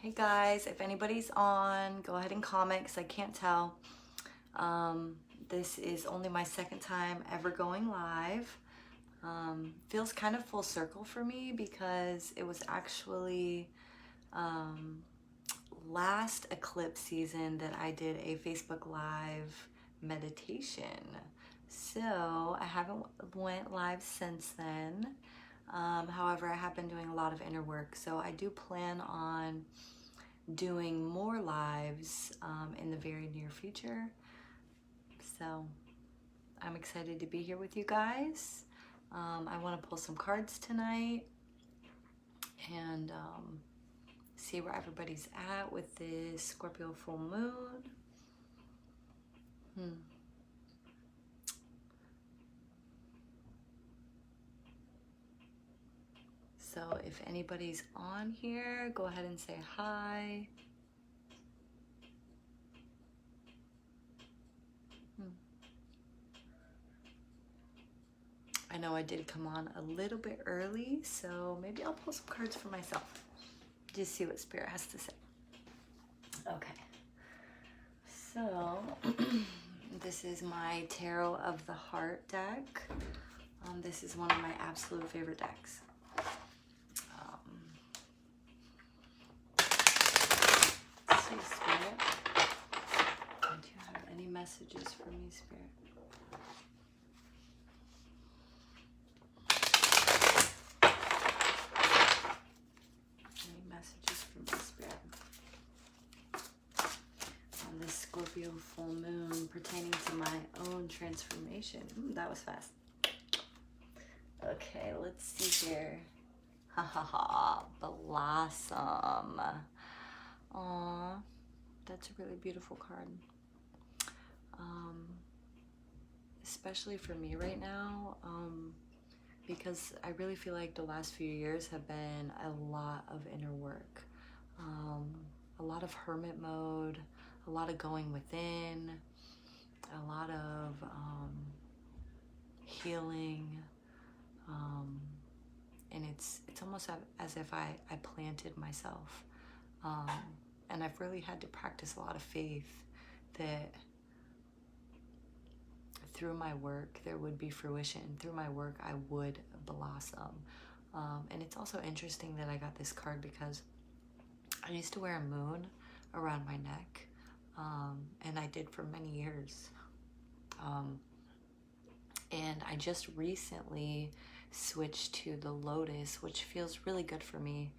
Hey guys, if anybody's on, go ahead and comment because I can't tell. This is only my second time ever going live. Feels kind of full circle for me because it was actually last eclipse season that I did a Facebook Live meditation. So I haven't went live since then. However, I have been doing a lot of inner work, so I do plan on doing more lives in the very near future. So I'm excited to be here with you guys. I want to pull some cards tonight and see where everybody's at with this Scorpio full moon. So if anybody's on here, go ahead and say hi. I know I did come on a little bit early, so maybe I'll pull some cards for myself. Just see what Spirit has to say. Okay. So, this is my Tarot of the Heart deck. This is one of my absolute favorite decks. Let's see, Spirit. Do you have any messages for me, Spirit? Scorpio full moon pertaining to my own transformation. That was fast. Okay, let's see here. Ha ha ha, blossom. Aw, that's a really beautiful card. Especially for me right now, because I really feel like the last few years have been a lot of inner work. A lot of hermit mode, a lot of going within, a lot of healing, and it's almost as if I planted myself, and I've really had to practice a lot of faith that through my work there would be fruition. Through my work I would blossom. And it's also interesting that I got this card because I used to wear a moon around my neck, and I did for many years. And I just recently switched to the lotus, which feels really good for me,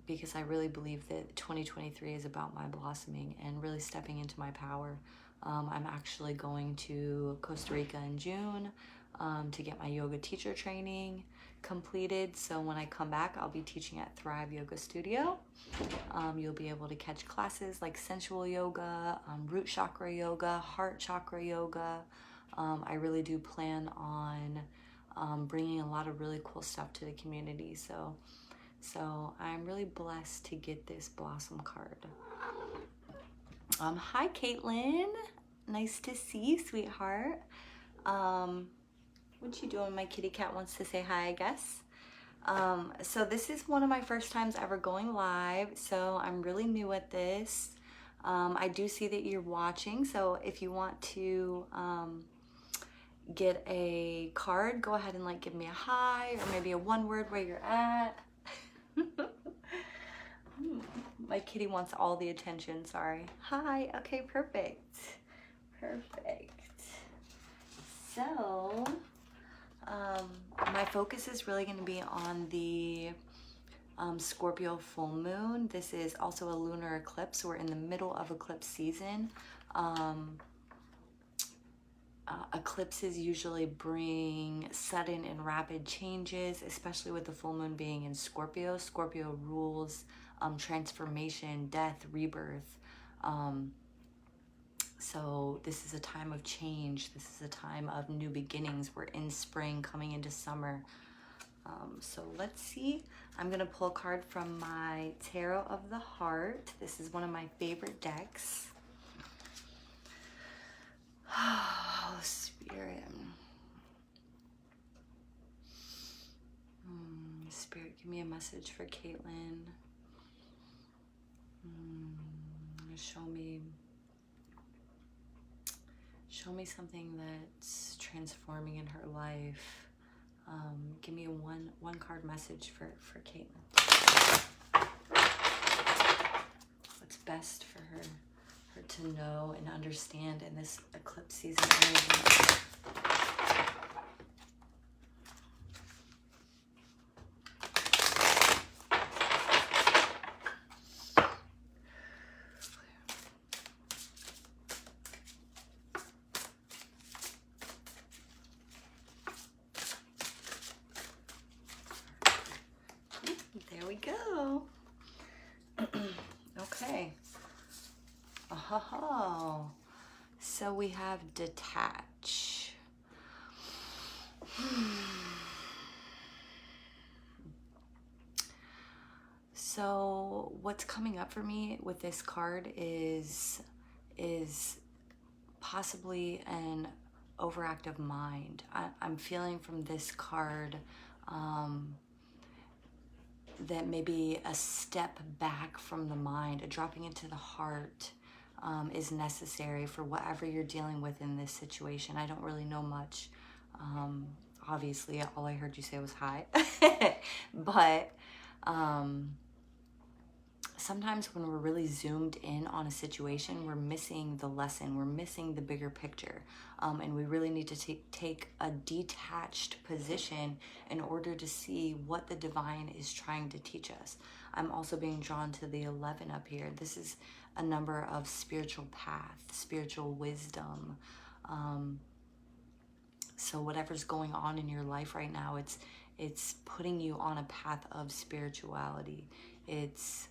because I really believe that 2023 is about my blossoming and really stepping into my power. I'm actually going to Costa Rica in June to get my yoga teacher training completed. So when I come back, I'll be teaching at Thrive Yoga Studio. You'll be able to catch classes like sensual yoga, root chakra yoga, heart chakra yoga. I really do plan on bringing a lot of really cool stuff to the community. So I'm really blessed to get this blossom card. Hi, Caitlin. Nice to see you, sweetheart. What you doing? My kitty cat wants to say hi, I guess. So this is one of my first times ever going live, so I'm really new at this. I do see that you're watching, so if you want to get a card, go ahead and like give me a hi or maybe a one word where you're at. My kitty wants all the attention, sorry. Hi, okay, perfect. So, my focus is really going to be on the Scorpio full moon. This is also a lunar eclipse. We're in the middle of eclipse season. Eclipses usually bring sudden and rapid changes, especially with the full moon being in Scorpio. Scorpio rules transformation, death, rebirth. So this is a time of change. This is a time of new beginnings. We're in spring, coming into summer. So let's see. I'm going to pull a card from my Tarot of the Heart. This is one of my favorite decks. Oh, Spirit. Spirit, give me a message for Caitlin. Show me something that's transforming in her life. Give me a one card message for Caitlin. What's best for her to know and understand in this eclipse season energy. There we go. Okay. Oh, so we have detach. So what's coming up for me with this card is possibly an overactive mind. I'm feeling from this card that maybe a step back from the mind, a dropping into the heart is necessary for whatever you're dealing with in this situation. I don't really know much. Obviously, all I heard you say was hi. But sometimes when we're really zoomed in on a situation, we're missing the lesson, we're missing the bigger picture. And we really need to take a detached position in order to see what the divine is trying to teach us. I'm also being drawn to the 11 up here. This is a number of spiritual path, spiritual wisdom. So whatever's going on in your life right now, it's putting you on a path of spirituality. It's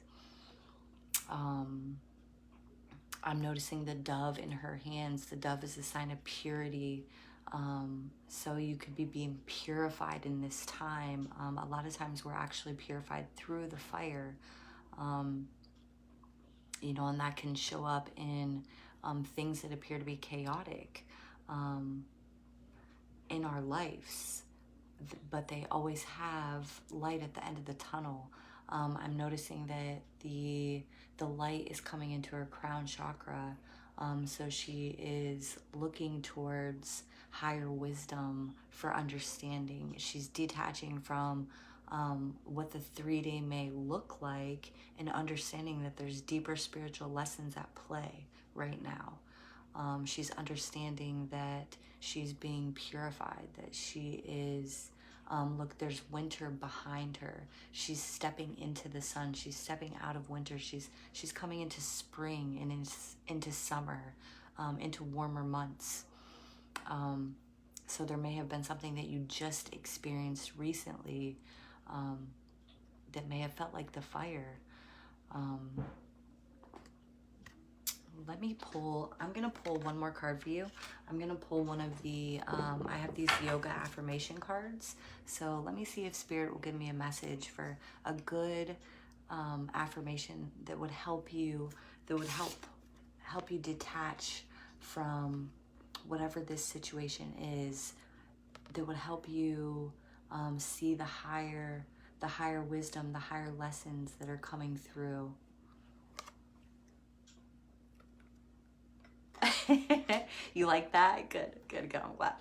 I'm noticing the dove in her hands. The dove is a sign of purity. So you could be being purified in this time. A lot of times we're actually purified through the fire. You know, and that can show up in things that appear to be chaotic in our lives. But they always have light at the end of the tunnel. I'm noticing that the light is coming into her crown chakra. So she is looking towards higher wisdom for understanding. She's detaching from what the 3-day may look like and understanding that there's deeper spiritual lessons at play right now. She's understanding that she's being purified, that she is, look, there's winter behind her. She's stepping into the sun. She's stepping out of winter. She's coming into spring and into summer, into warmer months. So there may have been something that you just experienced recently that may have felt like the fire. Let me pull, I'm going to pull one more card for you. I'm going to pull one of the, I have these yoga affirmation cards. So let me see if Spirit will give me a message for a good affirmation that would help you, that would help you detach from whatever this situation is, that would help you see the higher wisdom, the higher lessons that are coming through. You like that? Good, go. I'm glad.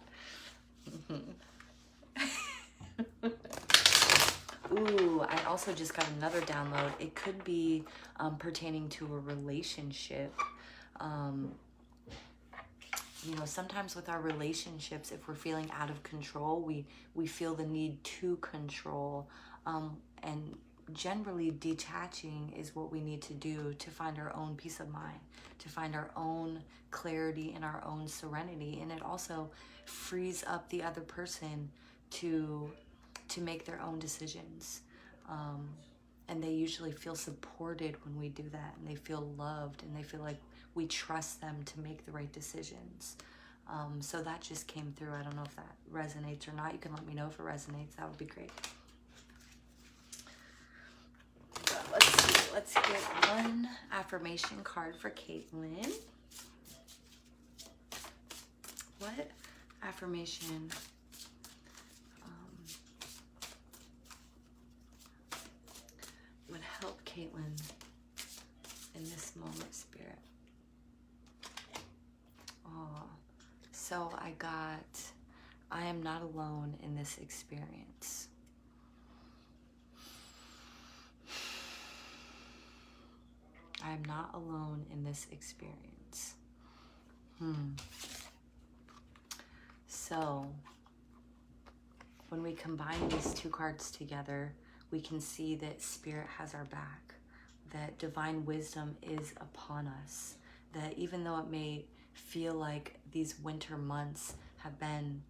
Ooh, I also just got another download. It could be pertaining to a relationship. You know, sometimes with our relationships, if we're feeling out of control, we feel the need to control. And generally detaching is what we need to do to find our own peace of mind, to find our own clarity and our own serenity. And it also frees up the other person to make their own decisions. And they usually feel supported when we do that, and they feel loved, and they feel like we trust them to make the right decisions. So that just came through. I don't know if that resonates or not. You can let me know if it resonates. That would be great. Let's see. Let's get one affirmation card for Caitlin. What affirmation would help Caitlin I got, I am not alone in this experience. I am not alone in this experience. So, when we combine these two cards together, we can see that Spirit has our back, that divine wisdom is upon us, that even though it may feel like these winter months have been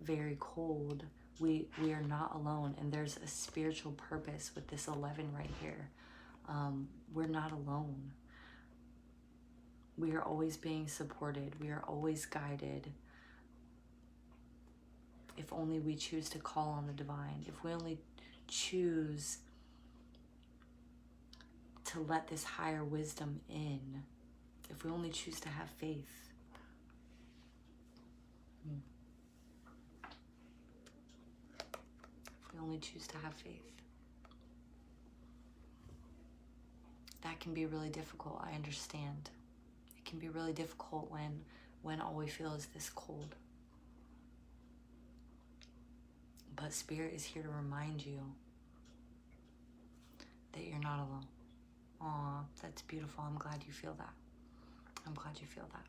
very cold, we are not alone, and there's a spiritual purpose with this 11 right here. We're not alone. We are always being supported. We are always guided. If only we choose to call on the divine, if we only choose to let this higher wisdom in, if we only choose to have faith. If we only choose to have faith. That can be really difficult, I understand. It can be really difficult when all we feel is this cold. But Spirit is here to remind you that you're not alone. Aw, that's beautiful. I'm glad you feel that. I'm glad you feel that.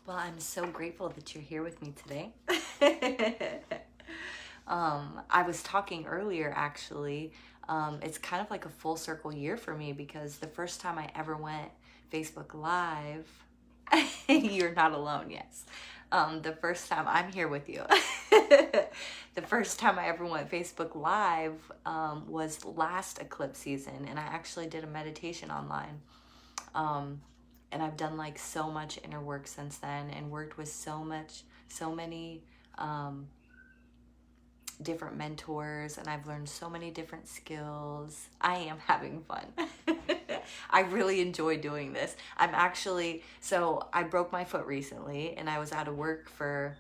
Well, I'm so grateful that you're here with me today. I was talking earlier, actually. It's kind of like a full circle year for me, because the first time I ever went Facebook Live, you're not alone, yes. The first time, I'm here with you. The first time I ever went Facebook Live was last eclipse season, and I actually did a meditation online. And I've done like so much inner work since then, and worked with so many different mentors, and I've learned so many different skills. I am having fun. I really enjoy doing this. So I broke my foot recently, and I was out of work for,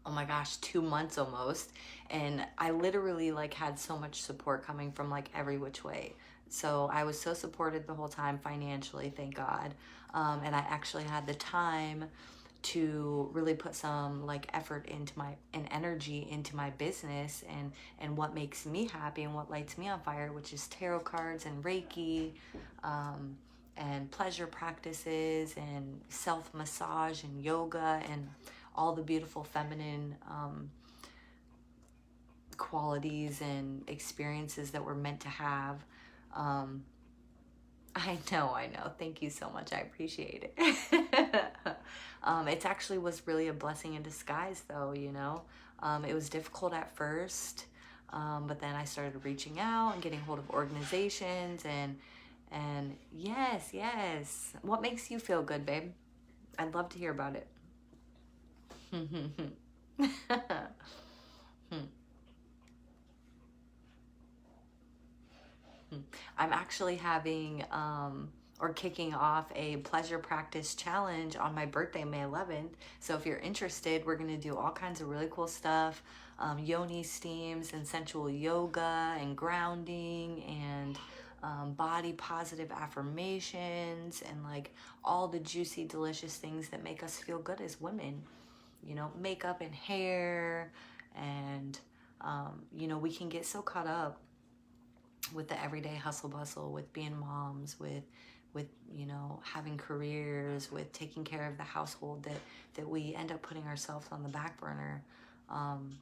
oh my gosh, 2 months almost. And I literally like had so much support coming from like every which way. So I was so supported the whole time financially, thank God. And I actually had the time to really put some like effort into and energy into my business and what makes me happy and what lights me on fire, which is tarot cards and Reiki, and pleasure practices and self-massage and yoga and all the beautiful feminine qualities and experiences that we're meant to have. I know. Thank you so much. I appreciate it. It actually was really a blessing in disguise, though, you know. It was difficult at first, but then I started reaching out and getting hold of organizations and yes. What makes you feel good, babe? I'd love to hear about it. I'm actually having or kicking off a pleasure practice challenge on my birthday, May 11th. So if you're interested, we're going to do all kinds of really cool stuff. Yoni steams and sensual yoga and grounding and body positive affirmations and like all the juicy, delicious things that make us feel good as women. You know, makeup and hair, and you know, we can get so caught up with the everyday hustle bustle, with being moms, with you know, having careers, with taking care of the household, that we end up putting ourselves on the back burner, and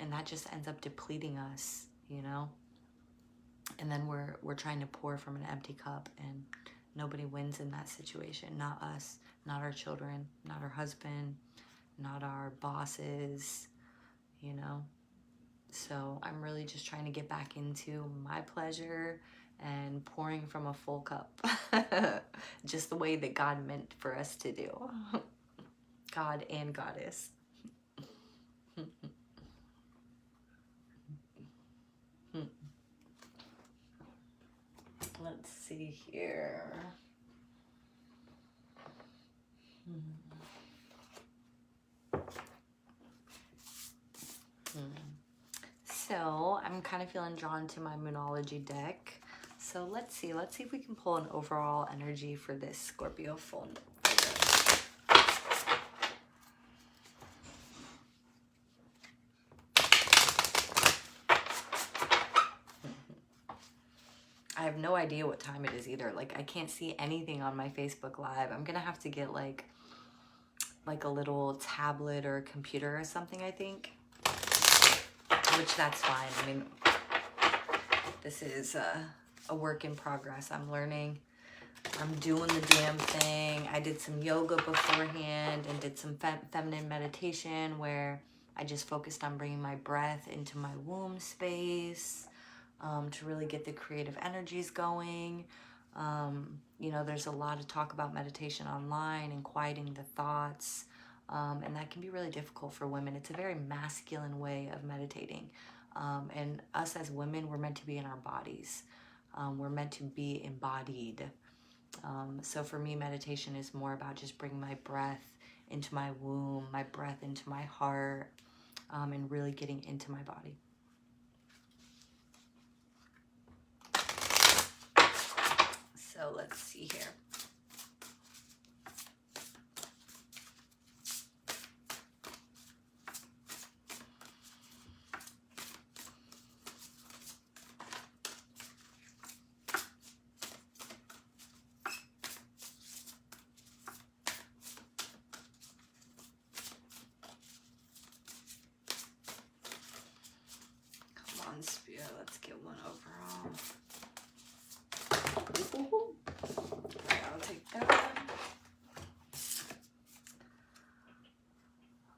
that just ends up depleting us, you know. And then we're trying to pour from an empty cup, and nobody wins in that situation. Not us, not our children, not our husband, not our bosses, you know. So I'm really just trying to get back into my pleasure and pouring from a full cup. Just the way that God meant for us to do. God and Goddess. Let's see here. So I'm kind of feeling drawn to my Moonology deck. So let's see if we can pull an overall energy for this Scorpio full moon. I have no idea what time it is either. Like, I can't see anything on my Facebook Live. I'm gonna have to get like a little tablet or a computer or something, I think. Which, that's fine. I mean, this is a work in progress. I'm learning. I'm doing the damn thing. I did some yoga beforehand and did some feminine meditation where I just focused on bringing my breath into my womb space to really get the creative energies going. You know, there's a lot of talk about meditation online and quieting the thoughts. And that can be really difficult for women. It's a very masculine way of meditating. And us as women, we're meant to be in our bodies. We're meant to be embodied. So for me, meditation is more about just bringing my breath into my womb, my breath into my heart, and really getting into my body. So let's see here. Come on, Spirit, let's get one overall. I'll take that.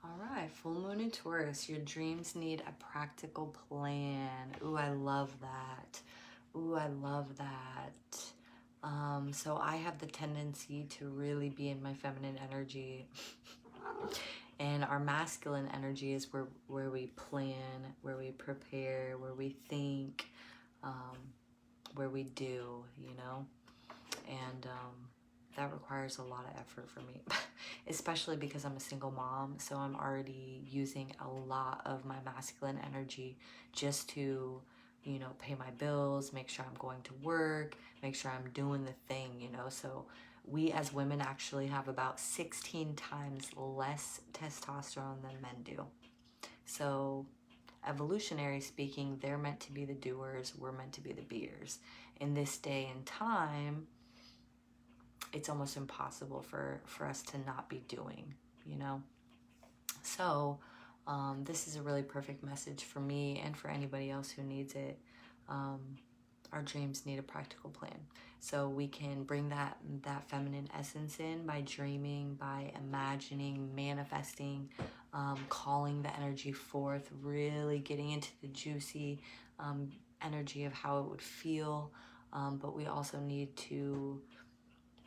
All right, full moon in Taurus. Your dreams need a practical plan. Ooh, I love that. Ooh, I love that. So I have the tendency to really be in my feminine energy. And our masculine energy is where we plan, where we prepare, where we think, where we do, you know? And that requires a lot of effort for me, especially because I'm a single mom. So I'm already using a lot of my masculine energy just to, you know, pay my bills, make sure I'm going to work, make sure I'm doing the thing, you know? So we as women actually have about 16 times less testosterone than men do. So evolutionary speaking, they're meant to be the doers, we're meant to be the beers. In this day and time, it's almost impossible for us to not be doing, you know? So this is a really perfect message for me and for anybody else who needs it. Our dreams need a practical plan. So we can bring that feminine essence in by dreaming, by imagining, manifesting, calling the energy forth, really getting into the juicy energy of how it would feel. But we also need to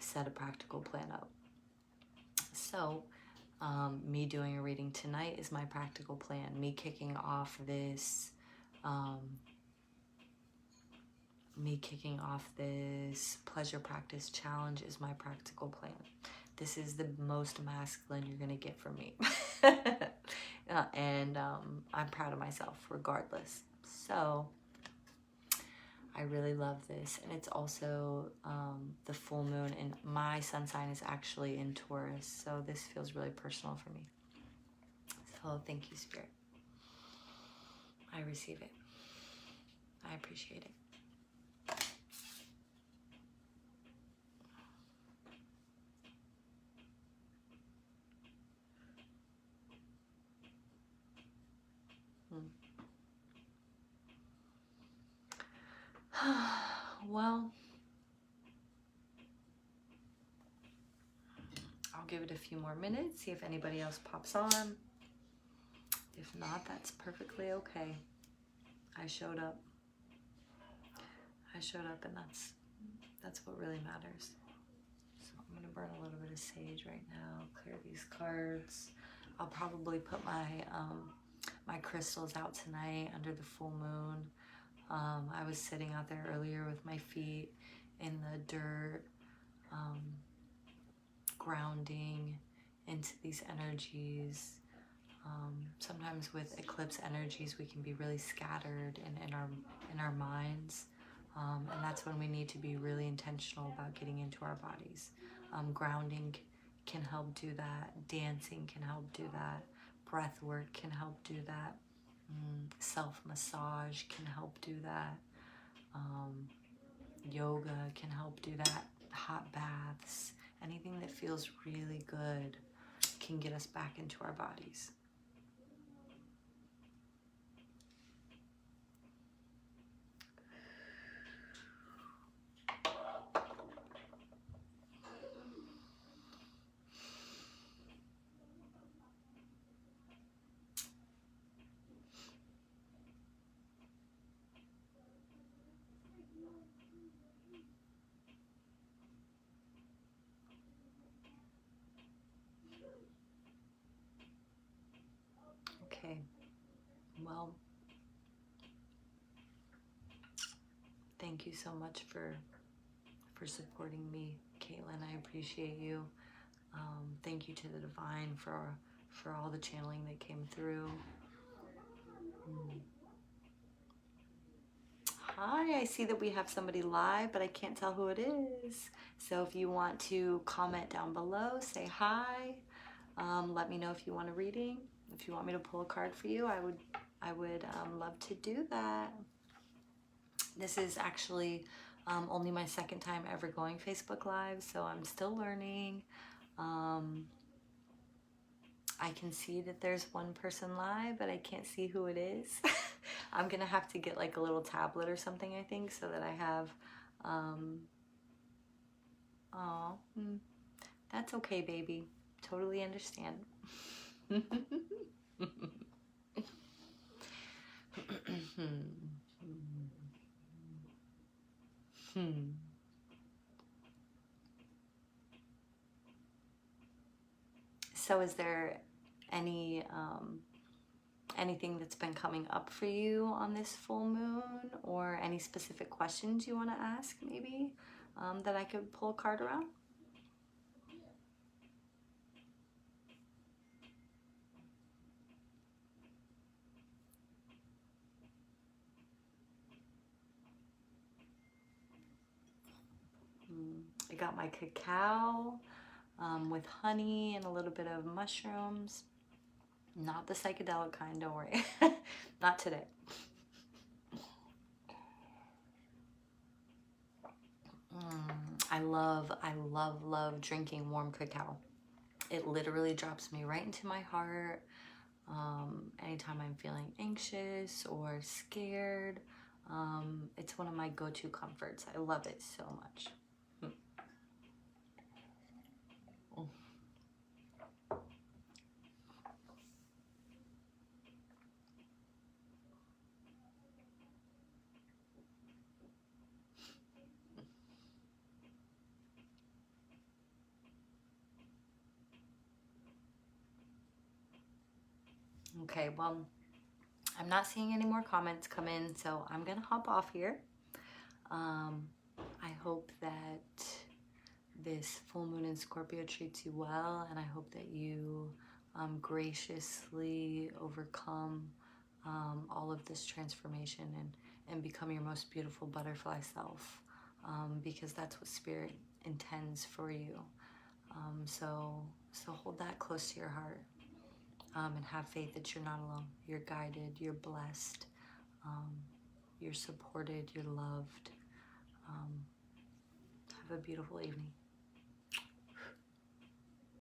set a practical plan up. So me doing a reading tonight is my practical plan. Me kicking off this pleasure practice challenge is my practical plan. This is the most masculine you're gonna get from me. And I'm proud of myself regardless. So I really love this. And it's also the full moon, and my sun sign is actually in Taurus. So this feels really personal for me. So thank you, Spirit. I receive it. I appreciate it. Well, I'll give it a few more minutes, see if anybody else pops on. If not, that's perfectly okay. I showed up. And that's what really matters. So I'm gonna burn a little bit of sage right now, clear these cards. I'll probably put my my crystals out tonight under the full moon. I was sitting out there earlier with my feet in the dirt, grounding into these energies, Sometimes with eclipse energies, we can be really scattered in our minds, and that's when we need to be really intentional about getting into our bodies. Grounding can help do that. Dancing can help do that. Breath work can help do that. Self-massage can help do that. Yoga can help do that. Hot baths, anything that feels really good can get us back into our bodies. Okay, well, thank you so much for supporting me, Caitlin. I appreciate you. Thank you to the divine for all the channeling that came through. Hi, I see that we have somebody live, but I can't tell who it is. So if you want to comment down below, say hi. Let me know if you want a reading. If you want me to pull a card for you, I would love to do that. This is actually only my second time ever going Facebook Live, so I'm still learning. I can see that there's one person live, but I can't see who it is. I'm gonna have to get like a little tablet or something, I think, so that I have, that's okay, baby. Totally understand. So is there any anything that's been coming up for you on this full moon, or any specific questions you want to ask maybe that I could pull a card around? I got my cacao with honey and a little bit of mushrooms. Not the psychedelic kind, don't worry. Not today. I love drinking warm cacao. It literally drops me right into my heart. Anytime I'm feeling anxious or scared, it's one of my go-to comforts. I love it so much. Okay, well, I'm not seeing any more comments come in, so I'm gonna hop off here. I hope that this full moon in Scorpio treats you well, and I hope that you graciously overcome all of this transformation and become your most beautiful butterfly self, because that's what Spirit intends for you. So hold that close to your heart, and have faith that you're not alone. You're guided, you're blessed, you're supported, you're loved. Have a beautiful evening.